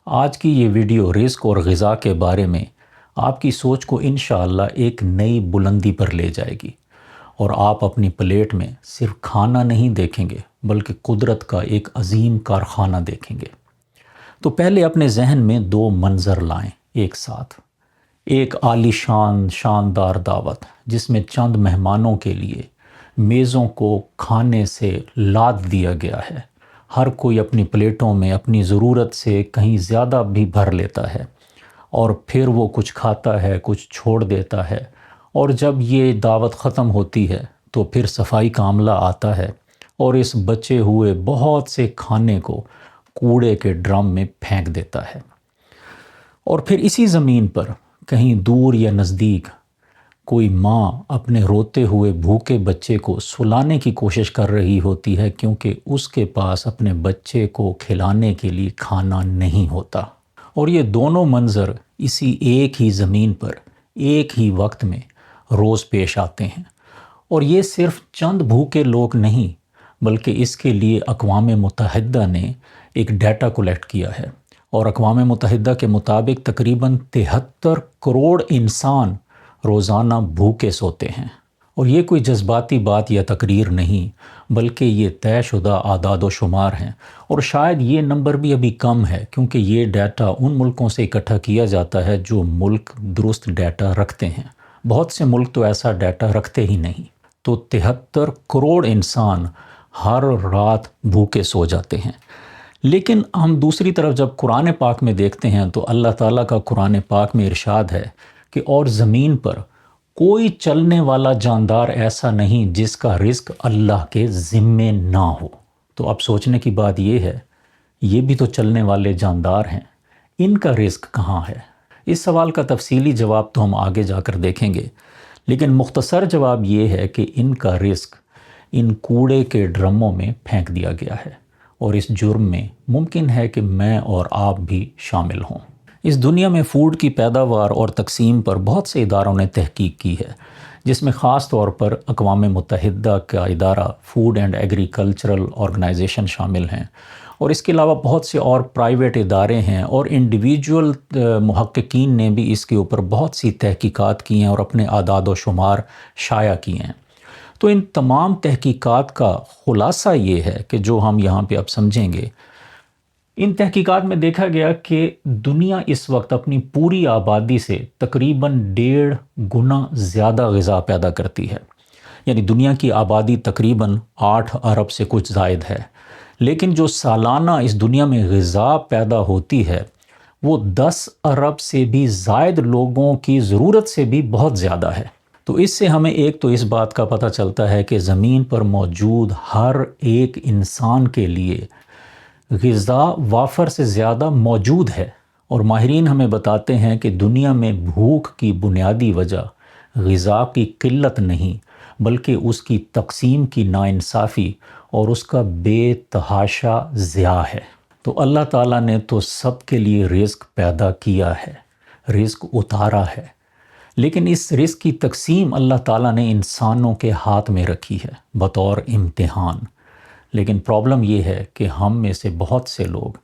آج کی یہ ویڈیو رزق اور غذا کے بارے میں آپ کی سوچ کو انشاءاللہ ایک نئی بلندی پر لے جائے گی، اور آپ اپنی پلیٹ میں صرف کھانا نہیں دیکھیں گے بلکہ قدرت کا ایک عظیم کارخانہ دیکھیں گے۔ تو پہلے اپنے ذہن میں دو منظر لائیں ایک ساتھ۔ ایک عالی شاندار دعوت جس میں چند مہمانوں کے لیے میزوں کو کھانے سے لاد دیا گیا ہے۔ ہر کوئی اپنی پلیٹوں میں اپنی ضرورت سے کہیں زیادہ بھی بھر لیتا ہے، اور پھر وہ کچھ کھاتا ہے، کچھ چھوڑ دیتا ہے، اور جب یہ دعوت ختم ہوتی ہے تو پھر صفائی کا عملہ آتا ہے اور اس بچے ہوئے بہت سے کھانے کو کوڑے کے ڈرم میں پھینک دیتا ہے۔ اور پھر اسی زمین پر کہیں دور یا نزدیک کوئی ماں اپنے روتے ہوئے بھوکے بچے کو سلانے کی کوشش کر رہی ہوتی ہے، کیونکہ اس کے پاس اپنے بچے کو کھلانے کے لیے کھانا نہیں ہوتا۔ اور یہ دونوں منظر اسی ایک ہی زمین پر ایک ہی وقت میں روز پیش آتے ہیں۔ اور یہ صرف چند بھوکے لوگ نہیں، بلکہ اس کے لیے اقوام متحدہ نے ایک ڈیٹا کلیکٹ کیا ہے، اور اقوام متحدہ کے مطابق تقریباً 73 کروڑ انسان روزانہ بھوکے سوتے ہیں۔ اور یہ کوئی جذباتی بات یا تقریر نہیں، بلکہ یہ طے شدہ اعداد و شمار ہیں، اور شاید یہ نمبر بھی ابھی کم ہے، کیونکہ یہ ڈیٹا ان ملکوں سے اکٹھا کیا جاتا ہے جو ملک درست ڈیٹا رکھتے ہیں۔ بہت سے ملک تو ایسا ڈیٹا رکھتے ہی نہیں۔ تو 73 کروڑ انسان ہر رات بھوکے سو جاتے ہیں۔ لیکن ہم دوسری طرف جب قرآن پاک میں دیکھتے ہیں تو اللہ تعالیٰ کا قرآن پاک میں ارشاد ہے کہ اور زمین پر کوئی چلنے والا جاندار ایسا نہیں جس کا رزق اللہ کے ذمے نہ ہو۔ تو اب سوچنے کی بات یہ ہے، یہ بھی تو چلنے والے جاندار ہیں، ان کا رزق کہاں ہے؟ اس سوال کا تفصیلی جواب تو ہم آگے جا کر دیکھیں گے، لیکن مختصر جواب یہ ہے کہ ان کا رزق ان کوڑے کے ڈرموں میں پھینک دیا گیا ہے، اور اس جرم میں ممکن ہے کہ میں اور آپ بھی شامل ہوں۔ اس دنیا میں فوڈ کی پیداوار اور تقسیم پر بہت سے اداروں نے تحقیق کی ہے، جس میں خاص طور پر اقوام متحدہ کا ادارہ فوڈ اینڈ ایگریکلچرل آرگنائزیشن شامل ہیں، اور اس کے علاوہ بہت سے اور پرائیویٹ ادارے ہیں، اور انڈیویجول محققین نے بھی اس کے اوپر بہت سی تحقیقات کی ہیں اور اپنے اعداد و شمار شائع کیے ہیں۔ تو ان تمام تحقیقات کا خلاصہ یہ ہے کہ جو ہم یہاں پہ اب سمجھیں گے، ان تحقیقات میں دیکھا گیا کہ دنیا اس وقت اپنی پوری آبادی سے تقریباً 1.5 گنا زیادہ غذا پیدا کرتی ہے۔ یعنی دنیا کی آبادی تقریباً 8 ارب سے کچھ زائد ہے، لیکن جو سالانہ اس دنیا میں غذا پیدا ہوتی ہے وہ 10 ارب سے بھی زائد لوگوں کی ضرورت سے بھی بہت زیادہ ہے۔ تو اس سے ہمیں ایک تو اس بات کا پتہ چلتا ہے کہ زمین پر موجود ہر ایک انسان کے لیے غذا وافر سے زیادہ موجود ہے، اور ماہرین ہمیں بتاتے ہیں کہ دنیا میں بھوک کی بنیادی وجہ غذا کی قلت نہیں، بلکہ اس کی تقسیم کی ناانصافی اور اس کا بے تحاشا ضیاع ہے۔ تو اللہ تعالیٰ نے تو سب کے لیے رزق پیدا کیا ہے، رزق اتارا ہے، لیکن اس رزق کی تقسیم اللہ تعالیٰ نے انسانوں کے ہاتھ میں رکھی ہے بطور امتحان۔ لیکن پرابلم یہ ہے کہ ہم میں سے بہت سے لوگ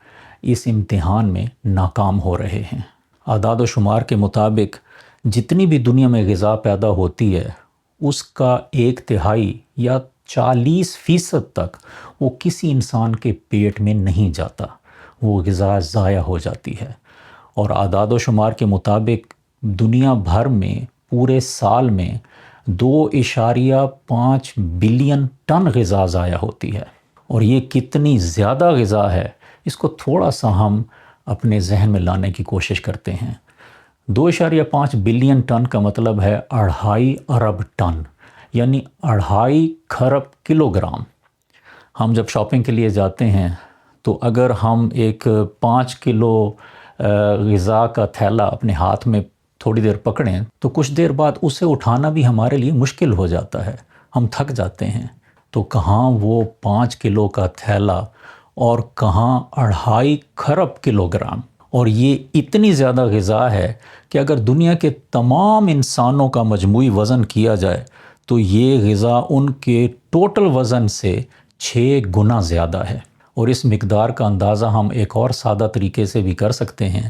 اس امتحان میں ناکام ہو رہے ہیں۔ اعداد و شمار کے مطابق جتنی بھی دنیا میں غذا پیدا ہوتی ہے، اس کا 1/3 یا 40% تک وہ کسی انسان کے پیٹ میں نہیں جاتا، وہ غذا ضائع ہو جاتی ہے۔ اور اعداد و شمار کے مطابق دنیا بھر میں پورے سال میں 2.5 بلین ٹن غذا ضائع ہوتی ہے۔ اور یہ کتنی زیادہ غذا ہے، اس کو تھوڑا سا ہم اپنے ذہن میں لانے کی کوشش کرتے ہیں۔ 2.5 بلین ٹن کا مطلب ہے 2.5 ارب ٹن، یعنی 2.5 کھرب کلو گرام۔ ہم جب شاپنگ کے لیے جاتے ہیں تو اگر ہم ایک 5 کلو غذا کا تھیلا اپنے ہاتھ میں تھوڑی دیر پکڑیں تو کچھ دیر بعد اسے اٹھانا بھی ہمارے لیے مشکل ہو جاتا ہے، ہم تھک جاتے ہیں۔ تو کہاں وہ 5 کلو کا تھیلا اور کہاں 2.5 کھرب کلو گرام۔ اور یہ اتنی زیادہ غذا ہے کہ اگر دنیا کے تمام انسانوں کا مجموعی وزن کیا جائے تو یہ غذا ان کے ٹوٹل وزن سے 6 گنا زیادہ ہے۔ اور اس مقدار کا اندازہ ہم ایک اور سادہ طریقے سے بھی کر سکتے ہیں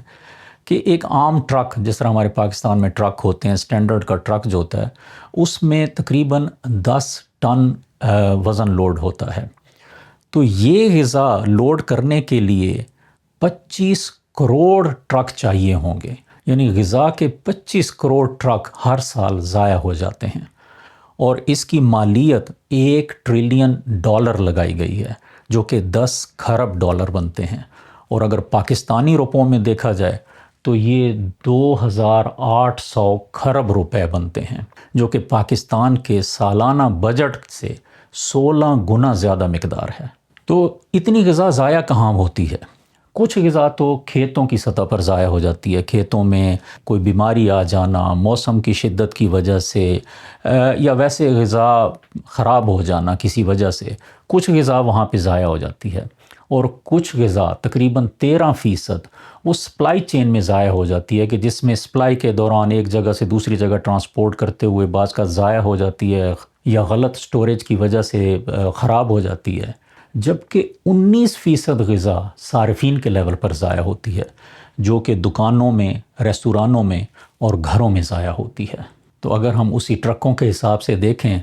کہ ایک عام ٹرک، جس طرح ہمارے پاکستان میں ٹرک ہوتے ہیں، سٹینڈرڈ کا ٹرک جو ہوتا ہے اس میں تقریباً 10 ٹن وزن لوڈ ہوتا ہے. تو یہ غذا لوڈ کرنے کے لیے 25 کروڑ ٹرک چاہیے ہوں گے. یعنی غذا کے 25 کروڑ ٹرک ہر سال ضائع ہو جاتے ہیں، اور اس کی مالیت $1 ٹریلین لگائی گئی ہے، جو کہ 10 کھرب ڈالر بنتے ہیں. اور اگر پاکستانی روپوں میں دیکھا جائے تو یہ 2800 کھرب روپے بنتے ہیں، جو کہ پاکستان کے سالانہ بجٹ سے 16 گنا زیادہ مقدار ہے. تو اتنی غذا ضائع کہاں ہوتی ہے؟ کچھ غذا تو کھیتوں کی سطح پر ضائع ہو جاتی ہے. کھیتوں میں کوئی بیماری آ جانا، موسم کی شدت کی وجہ سے، یا ویسے غذا خراب ہو جانا کسی وجہ سے، کچھ غذا وہاں پہ ضائع ہو جاتی ہے. اور کچھ غذا تقریباً 13% وہ سپلائی چین میں ضائع ہو جاتی ہے، کہ جس میں سپلائی کے دوران ایک جگہ سے دوسری جگہ ٹرانسپورٹ کرتے ہوئے بعض کا ضائع ہو جاتی ہے، یا غلط سٹوریج کی وجہ سے خراب ہو جاتی ہے. جبکہ 19% غذا صارفین کے لیول پر ضائع ہوتی ہے، جو کہ دکانوں میں، ریستورانوں میں اور گھروں میں ضائع ہوتی ہے. تو اگر ہم اسی ٹرکوں کے حساب سے دیکھیں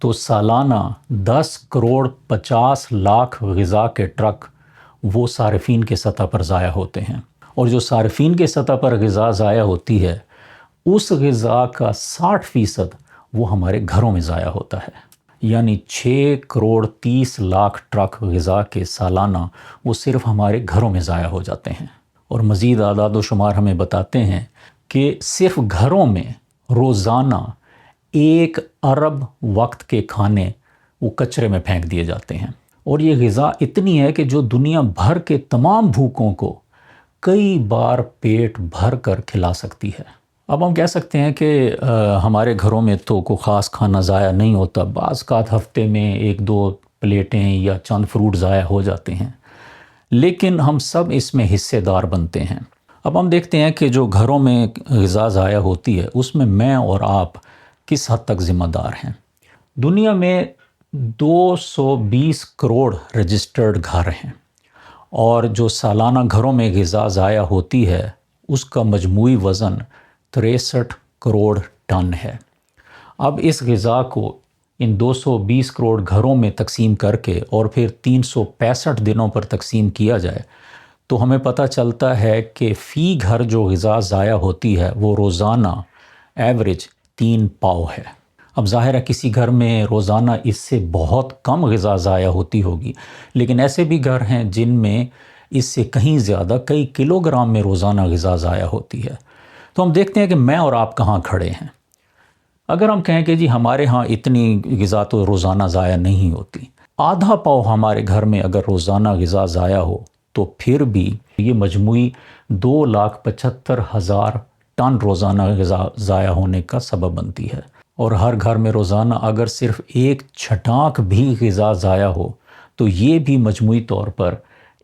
تو سالانہ 10 کروڑ 50 لاکھ غذا کے ٹرک وہ صارفین کے سطح پر ضائع ہوتے ہیں. اور جو صارفین کے سطح پر غذا ضائع ہوتی ہے، اس غذا کا 60% وہ ہمارے گھروں میں ضائع ہوتا ہے. یعنی 6 کروڑ 30 لاکھ ٹرک غذا کے سالانہ وہ صرف ہمارے گھروں میں ضائع ہو جاتے ہیں. اور مزید اعداد و شمار ہمیں بتاتے ہیں کہ صرف گھروں میں روزانہ 1 ارب وقت کے کھانے وہ کچرے میں پھینک دیے جاتے ہیں. اور یہ غذا اتنی ہے کہ جو دنیا بھر کے تمام بھوکوں کو کئی بار پیٹ بھر کر کھلا سکتی ہے. اب ہم کہہ سکتے ہیں کہ ہمارے گھروں میں تو کوئی خاص کھانا ضائع نہیں ہوتا، بعض اوقات ہفتے میں 1-2 پلیٹیں یا چند فروٹ ضائع ہو جاتے ہیں، لیکن ہم سب اس میں حصے دار بنتے ہیں. اب ہم دیکھتے ہیں کہ جو گھروں میں غذا ضائع ہوتی ہے اس میں اور آپ کس حد تک ذمہ دار ہیں. دنیا میں 220 کروڑ رجسٹرڈ گھر ہیں، اور جو سالانہ گھروں میں غذا ضائع ہوتی ہے اس کا مجموعی وزن 63 کروڑ ٹن ہے. اب اس غذا کو ان 220 کروڑ گھروں میں تقسیم کر کے اور پھر 365 دنوں پر تقسیم کیا جائے تو ہمیں پتہ چلتا ہے کہ فی گھر جو غذا ضائع ہوتی ہے وہ روزانہ ایوریج 3 پاؤ ہے. اب ظاہر ہے کسی گھر میں روزانہ اس سے بہت کم غذا ضائع ہوتی ہوگی، لیکن ایسے بھی گھر ہیں جن میں اس سے کہیں زیادہ، کئی کلو گرام میں روزانہ غذا ضائع ہوتی ہے. تو ہم دیکھتے ہیں کہ میں اور آپ کہاں کھڑے ہیں. اگر ہم کہیں کہ جی ہمارے ہاں اتنی غذا تو روزانہ ضائع نہیں ہوتی، آدھا پاؤ ہمارے گھر میں اگر روزانہ غذا ضائع ہو تو پھر بھی یہ مجموعی 2,75,000 ٹن روزانہ غذا ضائع ہونے کا سبب بنتی ہے. اور ہر گھر میں روزانہ اگر صرف 1 چھٹانک بھی غذا ضائع ہو تو یہ بھی مجموعی طور پر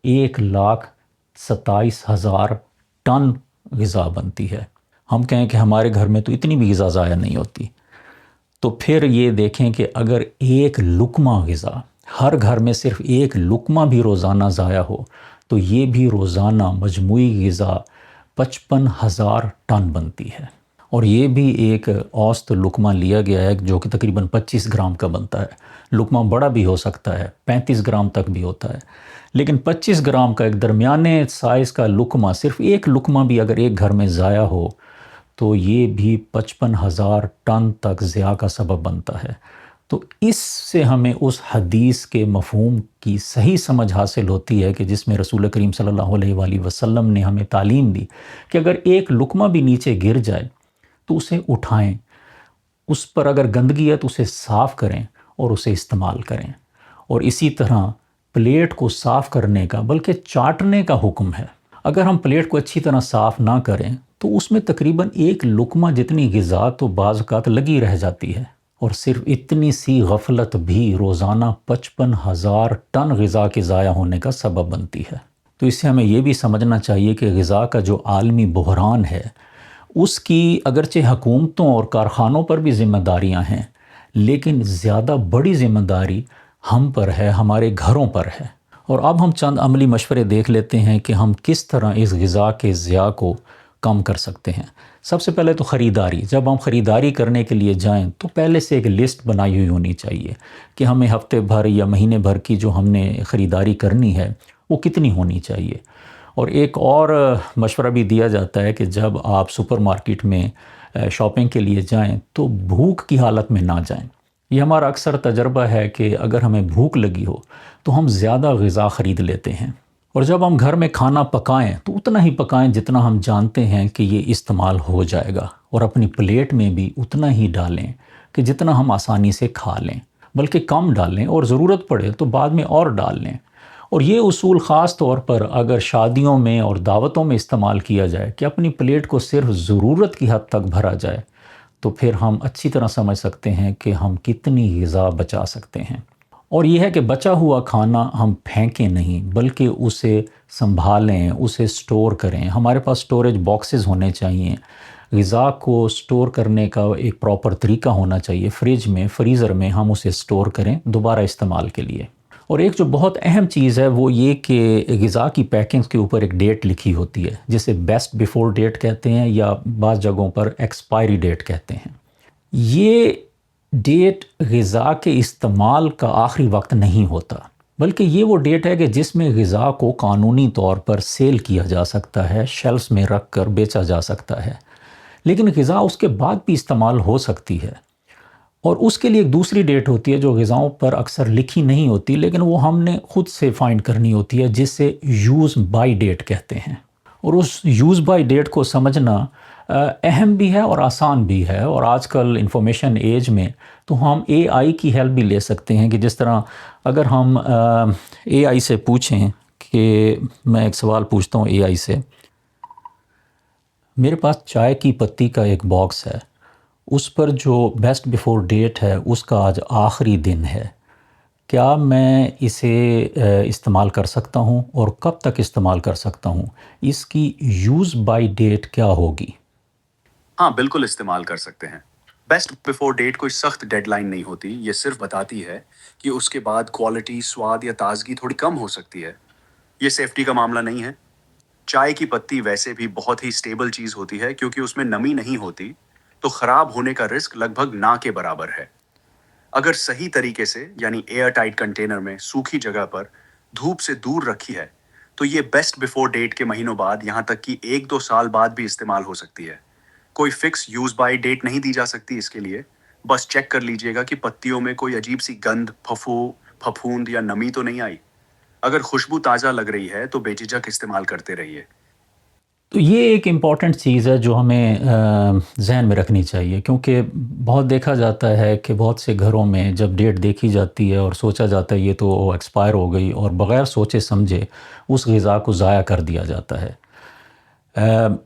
1,27,000 ٹن غذا بنتی ہے. ہم کہیں کہ ہمارے گھر میں تو اتنی بھی غذا ضائع نہیں ہوتی، تو پھر یہ دیکھیں کہ اگر 1 لقمہ غذا، ہر گھر میں صرف 1 لقمہ بھی روزانہ ضائع ہو تو یہ بھی روزانہ مجموعی غذا 55,000 ٹن بنتی ہے. اور یہ بھی ایک اوسط لقمہ لیا گیا ہے جو کہ تقریباً 25 گرام کا بنتا ہے. لقمہ بڑا بھی ہو سکتا ہے، 35 گرام تک بھی ہوتا ہے، لیکن 25 گرام کا ایک درمیانے سائز کا لقمہ، صرف 1 لقمہ بھی اگر ایک گھر میں ضائع ہو تو یہ بھی 55,000 ٹن تک ضیاع کا سبب بنتا ہے. تو اس سے ہمیں اس حدیث کے مفہوم کی صحیح سمجھ حاصل ہوتی ہے کہ جس میں رسول کریم صلی اللہ علیہ وآلہ وسلم نے ہمیں تعلیم دی کہ اگر 1 لقمہ بھی نیچے گر جائے تو اسے اٹھائیں، اس پر اگر گندگی ہے تو اسے صاف کریں اور اسے استعمال کریں. اور اسی طرح پلیٹ کو صاف کرنے کا بلکہ چاٹنے کا حکم ہے. اگر ہم پلیٹ کو اچھی طرح صاف نہ کریں تو اس میں تقریباً 1 لقمہ جتنی غذا تو بعض اوقات لگی رہ جاتی ہے. اور صرف اتنی سی غفلت بھی روزانہ 55,000 ٹن غذا کے ضائع ہونے کا سبب بنتی ہے. تو اس سے ہمیں یہ بھی سمجھنا چاہیے کہ غذا کا جو عالمی بحران ہے اس کی اگرچہ حکومتوں اور کارخانوں پر بھی ذمہ داریاں ہیں، لیکن زیادہ بڑی ذمہ داری ہم پر ہے، ہمارے گھروں پر ہے. اور اب ہم چند عملی مشورے دیکھ لیتے ہیں کہ ہم کس طرح اس غذا کے ضیاع کو کم کر سکتے ہیں۔ سب سے پہلے تو خریداری۔ جب ہم خریداری کرنے کے لیے جائیں تو پہلے سے ایک لسٹ بنائی ہوئی ہونی چاہیے کہ ہمیں ہفتے بھر یا مہینے بھر کی جو ہم نے خریداری کرنی ہے وہ کتنی ہونی چاہیے۔ اور ایک اور مشورہ بھی دیا جاتا ہے کہ جب آپ سپر مارکیٹ میں شاپنگ کے لیے جائیں تو بھوک کی حالت میں نہ جائیں۔ یہ ہمارا اکثر تجربہ ہے کہ اگر ہمیں بھوک لگی ہو تو ہم زیادہ غذا خرید لیتے ہیں، اور جب ہم گھر میں کھانا پکائیں تو اتنا ہی پکائیں جتنا ہم جانتے ہیں کہ یہ استعمال ہو جائے گا، اور اپنی پلیٹ میں بھی اتنا ہی ڈالیں کہ جتنا ہم آسانی سے کھا لیں، بلکہ کم ڈالیں اور ضرورت پڑے تو بعد میں اور ڈال لیں۔ اور یہ اصول خاص طور پر اگر شادیوں میں اور دعوتوں میں استعمال کیا جائے کہ اپنی پلیٹ کو صرف ضرورت کی حد تک بھرا جائے، تو پھر ہم اچھی طرح سمجھ سکتے ہیں کہ ہم کتنی غذا بچا سکتے ہیں۔ اور یہ ہے کہ بچا ہوا کھانا ہم پھینکیں نہیں، بلکہ اسے سنبھالیں، اسے سٹور کریں۔ ہمارے پاس سٹوریج باکسز ہونے چاہیے، غذا کو سٹور کرنے کا ایک پراپر طریقہ ہونا چاہیے، فریج میں، فریزر میں ہم اسے سٹور کریں دوبارہ استعمال کے لیے۔ اور ایک جو بہت اہم چیز ہے وہ یہ کہ غذا کی پیکنگز کے اوپر ایک ڈیٹ لکھی ہوتی ہے، جسے بیسٹ بیفور ڈیٹ کہتے ہیں یا بعض جگہوں پر ایکسپائری ڈیٹ کہتے ہیں۔ یہ ڈیٹ غذا کے استعمال کا آخری وقت نہیں ہوتا، بلکہ یہ وہ ڈیٹ ہے کہ جس میں غذا کو قانونی طور پر سیل کیا جا سکتا ہے، شیلفز میں رکھ کر بیچا جا سکتا ہے، لیکن غذا اس کے بعد بھی استعمال ہو سکتی ہے۔ اور اس کے لیے ایک دوسری ڈیٹ ہوتی ہے جو غذاؤں پر اکثر لکھی نہیں ہوتی، لیکن وہ ہم نے خود سے فائنڈ کرنی ہوتی ہے، جسے یوز بائی ڈیٹ کہتے ہیں۔ اور اس یوز بائی ڈیٹ کو سمجھنا اہم بھی ہے اور آسان بھی ہے، اور آج کل انفارمیشن ایج میں تو ہم اے آئی کی ہیلپ بھی لے سکتے ہیں، کہ جس طرح اگر ہم اے آئی سے پوچھیں کہ میں ایک سوال پوچھتا ہوں اے آئی سے، میرے پاس چائے کی پتی کا ایک باکس ہے، اس پر جو بیسٹ بیفور ڈیٹ ہے اس کا آج آخری دن ہے، کیا میں اسے استعمال کر سکتا ہوں اور کب تک استعمال کر سکتا ہوں؟ اس کی یوز بائی ڈیٹ کیا ہوگی؟ ہاں بالکل استعمال کر سکتے ہیں۔ بیسٹ بیفور ڈیٹ کوئی سخت ڈیڈ لائن نہیں ہوتی، یہ صرف بتاتی ہے کہ اس کے بعد کوالٹی، سواد یا تازگی تھوڑی کم ہو سکتی ہے۔ یہ سیفٹی کا معاملہ نہیں ہے۔ چائے کی پتی ویسے بھی بہت ہی سٹیبل چیز ہوتی ہے، کیونکہ اس میں نمی نہیں ہوتی، تو خراب ہونے کا رسک لگ بھگ نہ کے برابر ہے۔ اگر صحیح طریقے سے یعنی ایئر ٹائٹ کنٹینر میں سوکھی جگہ پر دھوپ سے دور رکھی ہے تو یہ بیسٹ بیفور ڈیٹ کے مہینوں بعد، یہاں تک کہ 1-2 سال بعد بھی استعمال ہو سکتی ہے۔ کوئی فکس یوز بائی ڈیٹ نہیں دی جا سکتی اس کے لیے، بس چیک کر لیجئے گا کہ پتیوں میں کوئی عجیب سی گند، پھپھوند یا نمی تو نہیں آئی۔ اگر خوشبو تازہ لگ رہی ہے تو بے جھجک استعمال کرتے رہیے۔ تو یہ ایک امپورٹنٹ چیز ہے جو ہمیں ذہن میں رکھنی چاہیے، کیونکہ بہت دیکھا جاتا ہے کہ بہت سے گھروں میں جب ڈیٹ دیکھی جاتی ہے اور سوچا جاتا ہے یہ تو ایکسپائر ہو گئی، اور بغیر سوچے سمجھے اس غذا کو ضائع کر دیا جاتا ہے۔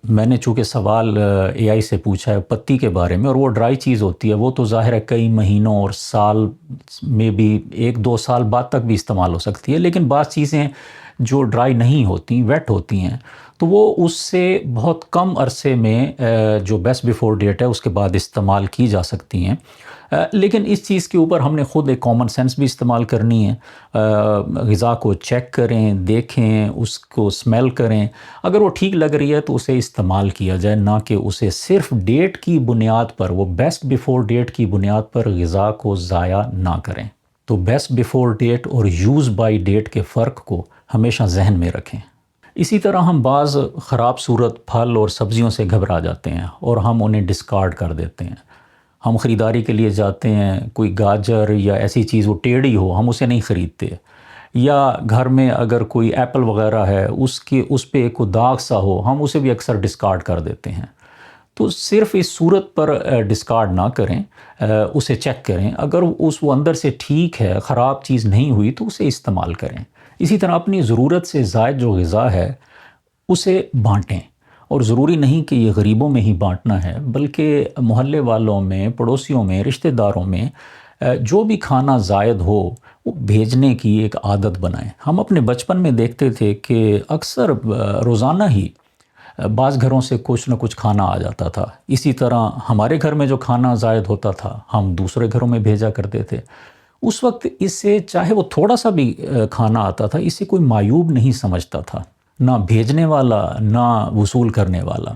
میں نے چونکہ سوال اے آئی سے پوچھا ہے پتی کے بارے میں، اور وہ ڈرائی چیز ہوتی ہے، وہ تو ظاہر ہے کئی مہینوں اور سال میں بھی 1-2 سال بعد تک بھی استعمال ہو سکتی ہے، لیکن بعض چیزیں جو ڈرائی نہیں ہوتی، ویٹ ہوتی ہیں، تو وہ اس سے بہت کم عرصے میں جو بیسٹ بیفور ڈیٹ ہے اس کے بعد استعمال کی جا سکتی ہیں۔ لیکن اس چیز کے اوپر ہم نے خود ایک کامن سینس بھی استعمال کرنی ہے۔ غذا کو چیک کریں، دیکھیں، اس کو سمیل کریں، اگر وہ ٹھیک لگ رہی ہے تو اسے استعمال کیا جائے، نہ کہ اسے صرف ڈیٹ کی بنیاد پر، وہ بیسٹ بیفور ڈیٹ کی بنیاد پر غذا کو ضائع نہ کریں۔ تو بیسٹ بیفور ڈیٹ اور یوز بائی ڈیٹ کے فرق کو ہمیشہ ذہن میں رکھیں۔ اسی طرح ہم بعض خراب صورت پھل اور سبزیوں سے گھبرا جاتے ہیں اور ہم انہیں ڈسکارڈ کر دیتے ہیں۔ ہم خریداری کے لیے جاتے ہیں، کوئی گاجر یا ایسی چیز وہ ٹیڑھی ہو، ہم اسے نہیں خریدتے، یا گھر میں اگر کوئی ایپل وغیرہ ہے اس پہ کوئی داغ سا ہو، ہم اسے بھی اکثر ڈسکارڈ کر دیتے ہیں۔ تو صرف اس صورت پر ڈسکارڈ نہ کریں، اسے چیک کریں، اگر وہ اندر سے ٹھیک ہے، خراب چیز نہیں ہوئی تو اسے استعمال کریں۔ اسی طرح اپنی ضرورت سے زائد جو غذا ہے اسے بانٹیں، اور ضروری نہیں کہ یہ غریبوں میں ہی بانٹنا ہے، بلکہ محلے والوں میں، پڑوسیوں میں، رشتہ داروں میں جو بھی کھانا زائد ہو وہ بھیجنے کی ایک عادت بنائیں۔ ہم اپنے بچپن میں دیکھتے تھے کہ اکثر روزانہ ہی بعض گھروں سے کچھ نہ کچھ کھانا آ جاتا تھا، اسی طرح ہمارے گھر میں جو کھانا زائد ہوتا تھا ہم دوسرے گھروں میں بھیجا کرتے تھے۔ اس وقت اسے چاہے وہ تھوڑا سا بھی کھانا آتا تھا، اسے کوئی معیوب نہیں سمجھتا تھا، نہ بھیجنے والا نہ وصول کرنے والا۔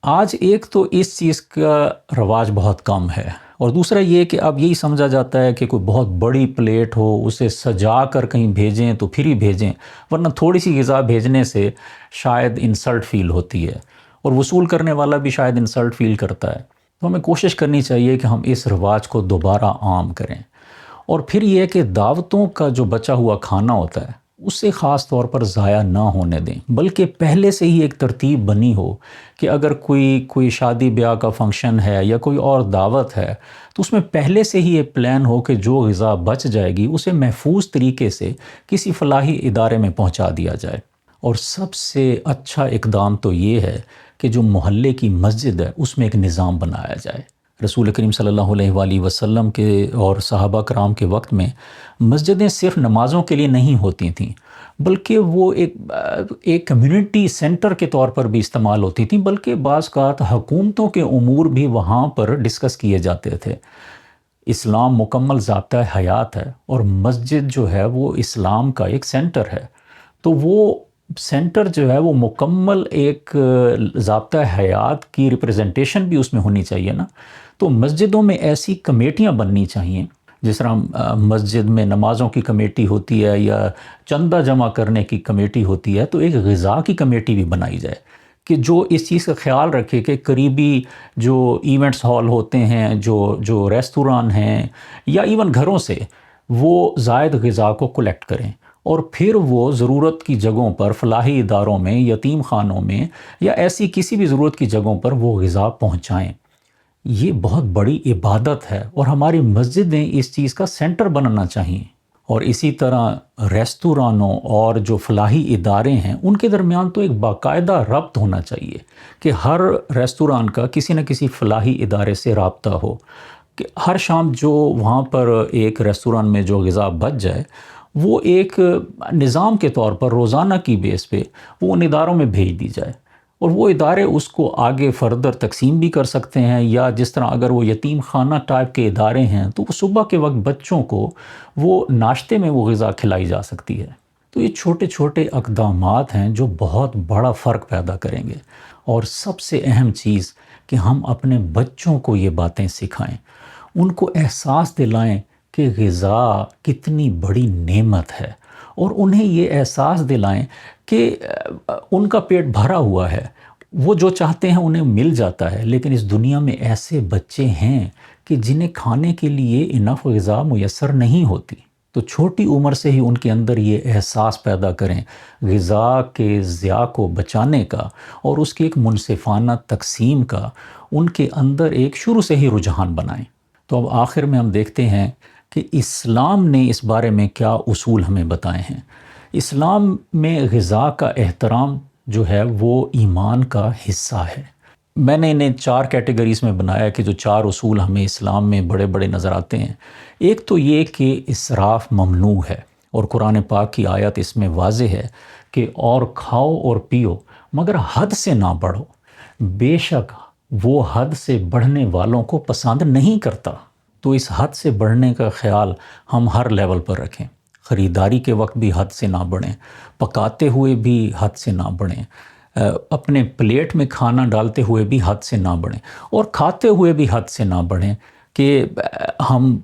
آج ایک تو اس چیز کا رواج بہت کم ہے، اور دوسرا یہ کہ اب یہی سمجھا جاتا ہے کہ کوئی بہت بڑی پلیٹ ہو، اسے سجا کر کہیں بھیجیں تو پھر ہی بھیجیں، ورنہ تھوڑی سی غذا بھیجنے سے شاید انسلٹ فیل ہوتی ہے، اور وصول کرنے والا بھی شاید انسلٹ فیل کرتا ہے۔ تو ہمیں کوشش کرنی چاہیے کہ ہم اس رواج کو دوبارہ عام کریں۔ اور پھر یہ کہ دعوتوں کا جو بچا ہوا کھانا ہوتا ہے اسے خاص طور پر ضائع نہ ہونے دیں، بلکہ پہلے سے ہی ایک ترتیب بنی ہو کہ اگر کوئی شادی بیاہ کا فنکشن ہے یا کوئی اور دعوت ہے تو اس میں پہلے سے ہی ایک پلان ہو کہ جو غذا بچ جائے گی اسے محفوظ طریقے سے کسی فلاحی ادارے میں پہنچا دیا جائے۔ اور سب سے اچھا اقدام تو یہ ہے کہ جو محلے کی مسجد ہے اس میں ایک نظام بنایا جائے۔ رسول کریم صلی اللہ علیہ وآلہ وسلم کے اور صحابہ کرام کے وقت میں مسجدیں صرف نمازوں کے لیے نہیں ہوتی تھیں، بلکہ وہ ایک کمیونٹی سینٹر کے طور پر بھی استعمال ہوتی تھیں، بلکہ بعض اوقات حکومتوں کے امور بھی وہاں پر ڈسکس کیے جاتے تھے۔ اسلام مکمل ضابطہ حیات ہے، اور مسجد جو ہے وہ اسلام کا ایک سینٹر ہے، تو وہ سینٹر جو ہے وہ مکمل ایک ضابطہ حیات کی ریپریزنٹیشن بھی اس میں ہونی چاہیے نا۔ تو مسجدوں میں ایسی کمیٹیاں بننی چاہیے، جس طرح مسجد میں نمازوں کی کمیٹی ہوتی ہے یا چندہ جمع کرنے کی کمیٹی ہوتی ہے، تو ایک غذا کی کمیٹی بھی بنائی جائے کہ جو اس چیز کا خیال رکھے کہ قریبی جو ایونٹس ہال ہوتے ہیں، جو ریستوران ہیں یا ایون گھروں سے وہ زائد غذا کو کلیکٹ کریں، اور پھر وہ ضرورت کی جگہوں پر فلاحی اداروں میں، یتیم خانوں میں یا ایسی کسی بھی ضرورت کی جگہوں پر وہ غذا پہنچائیں۔ یہ بہت بڑی عبادت ہے، اور ہماری مسجدیں اس چیز کا سینٹر بننا چاہیے۔ اور اسی طرح ریستورانوں اور جو فلاحی ادارے ہیں ان کے درمیان تو ایک باقاعدہ ربط ہونا چاہیے کہ ہر ریستوران کا کسی نہ کسی فلاحی ادارے سے رابطہ ہو، کہ ہر شام جو وہاں پر ایک ریستوران میں جو غذا بچ جائے وہ ایک نظام کے طور پر روزانہ کی بیس پہ وہ ان اداروں میں بھیج دی جائے، اور وہ ادارے اس کو آگے فردر تقسیم بھی کر سکتے ہیں، یا جس طرح اگر وہ یتیم خانہ ٹائپ کے ادارے ہیں تو وہ صبح کے وقت بچوں کو وہ ناشتے میں وہ غذا کھلائی جا سکتی ہے۔ تو یہ چھوٹے چھوٹے اقدامات ہیں جو بہت بڑا فرق پیدا کریں گے۔ اور سب سے اہم چیز کہ ہم اپنے بچوں کو یہ باتیں سکھائیں، ان کو احساس دلائیں کہ غذا کتنی بڑی نعمت ہے، اور انہیں یہ احساس دلائیں کہ ان کا پیٹ بھرا ہوا ہے، وہ جو چاہتے ہیں انہیں مل جاتا ہے، لیکن اس دنیا میں ایسے بچے ہیں کہ جنہیں کھانے کے لیے انف غذا میسر نہیں ہوتی۔ تو چھوٹی عمر سے ہی ان کے اندر یہ احساس پیدا کریں غذا کے ضیاع کو بچانے کا، اور اس کی ایک منصفانہ تقسیم کا ان کے اندر ایک شروع سے ہی رجحان بنائیں۔ تو اب آخر میں ہم دیکھتے ہیں کہ اسلام نے اس بارے میں کیا اصول ہمیں بتائے ہیں۔ اسلام میں غذا کا احترام جو ہے وہ ایمان کا حصہ ہے۔ میں نے انہیں 4 کیٹیگریز میں بنایا کہ جو 4 اصول ہمیں اسلام میں بڑے بڑے نظر آتے ہیں۔ ایک تو یہ کہ اسراف ممنوع ہے، اور قرآن پاک کی آیت اس میں واضح ہے کہ اور کھاؤ اور پیو مگر حد سے نہ بڑھو، بے شک وہ حد سے بڑھنے والوں کو پسند نہیں کرتا۔ تو اس حد سے بڑھنے کا خیال ہم ہر لیول پر رکھیں، خریداری کے وقت بھی حد سے نہ بڑھیں، پکاتے ہوئے بھی حد سے نہ بڑھیں، اپنے پلیٹ میں کھانا ڈالتے ہوئے بھی حد سے نہ بڑھیں، اور کھاتے ہوئے بھی حد سے نہ بڑھیں کہ ہم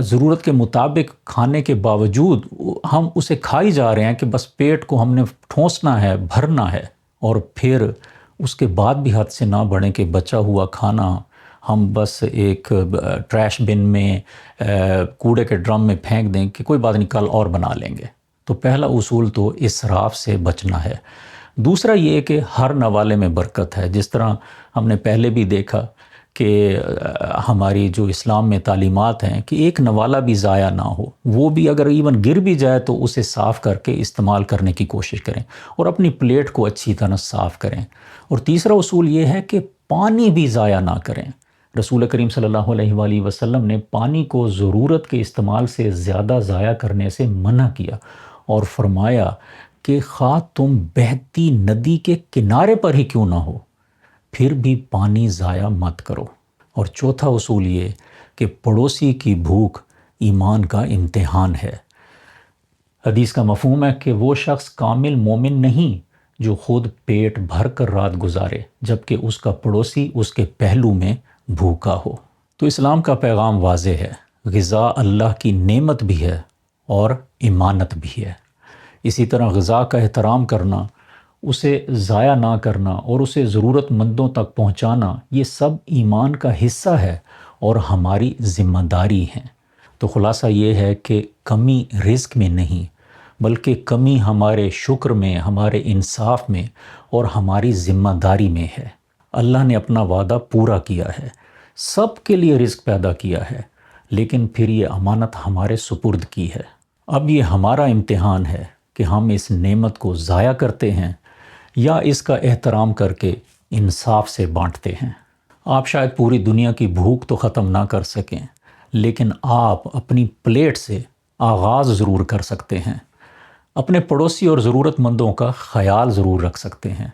ضرورت کے مطابق کھانے کے باوجود ہم اسے کھائی جا رہے ہیں کہ بس پیٹ کو ہم نے ٹھونسنا ہے، بھرنا ہے، اور پھر اس کے بعد بھی حد سے نہ بڑھیں کہ بچا ہوا کھانا ہم بس ایک ٹریش بن میں کوڑے کے ڈرم میں پھینک دیں کہ کوئی بات نہیں کل اور بنا لیں گے۔ تو پہلا اصول تو اسراف سے بچنا ہے۔ دوسرا یہ کہ ہر نوالے میں برکت ہے، جس طرح ہم نے پہلے بھی دیکھا کہ ہماری جو اسلام میں تعلیمات ہیں کہ ایک نوالہ بھی ضائع نہ ہو، وہ بھی اگر ایون گر بھی جائے تو اسے صاف کر کے استعمال کرنے کی کوشش کریں، اور اپنی پلیٹ کو اچھی طرح صاف کریں۔ اور تیسرا اصول یہ ہے کہ پانی بھی ضائع نہ کریں۔ رسول کریم صلی اللہ علیہ وآلہ وسلم نے پانی کو ضرورت کے استعمال سے زیادہ ضائع کرنے سے منع کیا، اور فرمایا کہ خواہ تم بہتی ندی کے کنارے پر ہی کیوں نہ ہو، پھر بھی پانی ضائع مت کرو۔ اور چوتھا اصول یہ کہ پڑوسی کی بھوک ایمان کا امتحان ہے۔ حدیث کا مفہوم ہے کہ وہ شخص کامل مومن نہیں جو خود پیٹ بھر کر رات گزارے جبکہ اس کا پڑوسی اس کے پہلو میں بھوکا ہو۔ تو اسلام کا پیغام واضح ہے، غذا اللہ کی نعمت بھی ہے اور امانت بھی ہے۔ اسی طرح غذا کا احترام کرنا، اسے ضائع نہ کرنا اور اسے ضرورت مندوں تک پہنچانا، یہ سب ایمان کا حصہ ہے اور ہماری ذمہ داری ہے۔ تو خلاصہ یہ ہے کہ کمی رزق میں نہیں بلکہ کمی ہمارے شکر میں، ہمارے انصاف میں اور ہماری ذمہ داری میں ہے۔ اللہ نے اپنا وعدہ پورا کیا ہے، سب کے لیے رزق پیدا کیا ہے، لیکن پھر یہ امانت ہمارے سپرد کی ہے۔ اب یہ ہمارا امتحان ہے کہ ہم اس نعمت کو ضائع کرتے ہیں یا اس کا احترام کر کے انصاف سے بانٹتے ہیں۔ آپ شاید پوری دنیا کی بھوک تو ختم نہ کر سکیں، لیکن آپ اپنی پلیٹ سے آغاز ضرور کر سکتے ہیں۔ اپنے پڑوسی اور ضرورت مندوں کا خیال ضرور رکھ سکتے ہیں،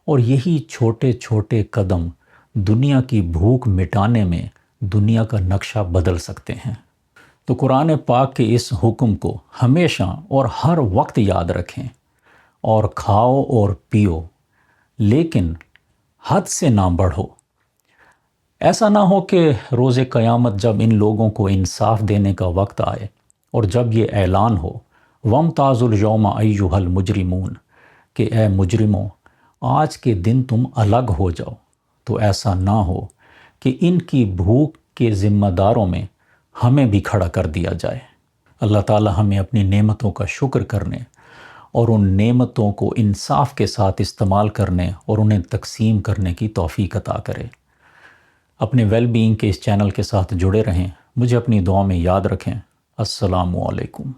اور یہی چھوٹے چھوٹے قدم دنیا کی بھوک مٹانے میں دنیا کا نقشہ بدل سکتے ہیں۔ تو قرآن پاک کے اس حکم کو ہمیشہ اور ہر وقت یاد رکھیں، اور کھاؤ اور پیو لیکن حد سے نہ بڑھو۔ ایسا نہ ہو کہ روز قیامت جب ان لوگوں کو انصاف دینے کا وقت آئے اور جب یہ اعلان ہو وَامْتَازُوا الْيَوْمَ أَيُّهَا الْمُجْرِمُونَ کہ اے مجرموں آج کے دن تم الگ ہو جاؤ، تو ایسا نہ ہو کہ ان کی بھوک کے ذمہ داروں میں ہمیں بھی کھڑا کر دیا جائے۔ اللہ تعالی ہمیں اپنی نعمتوں کا شکر کرنے اور ان نعمتوں کو انصاف کے ساتھ استعمال کرنے اور انہیں تقسیم کرنے کی توفیق عطا کرے۔ اپنے ویل بینگ کے اس چینل کے ساتھ جڑے رہیں، مجھے اپنی دعا میں یاد رکھیں۔ السلام علیکم۔